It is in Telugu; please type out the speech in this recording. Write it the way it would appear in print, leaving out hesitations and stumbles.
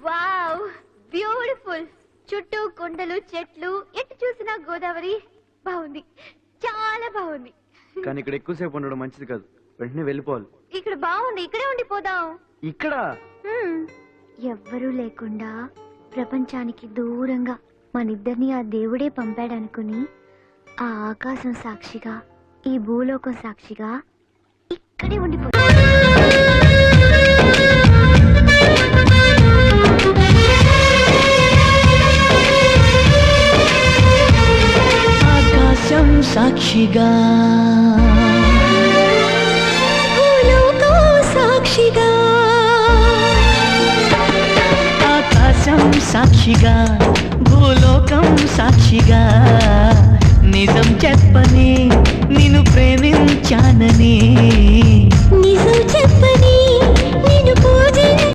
Wow beautiful. చుట్టూ కొండలు చెట్లు, ఎటు చూసినా గోదావరి. బాగుంది, చాలా బాగుంది. కానీ ఇక్కడ ఎక్కువసేపు ఉండడం మంచిది కాదు, వెంటనే వెళ్ళిపోవాలి. ఇక్కడ బాగుంది, ఇక్కడే ఉండిపోదాం. ఇక్కడ ఎవ్వరూ లేకుండా ప్రపంచానికి దూరంగా మనిద్దరిని ఆ దేవుడే పంపాడనుకుని ఆ ఆకాశం సాక్షిగా, ఈ భూలోకం సాక్షిగా ఇక్కడే ఉండిపోదాం. ఆకాశం సాక్షిగా, సాక్షిగా, ఆకాశం సాక్షిగా, భూలోకం సాక్షిగా, నిజం చెప్పని నిన్ను ప్రేమించానని, నిజం చెప్పని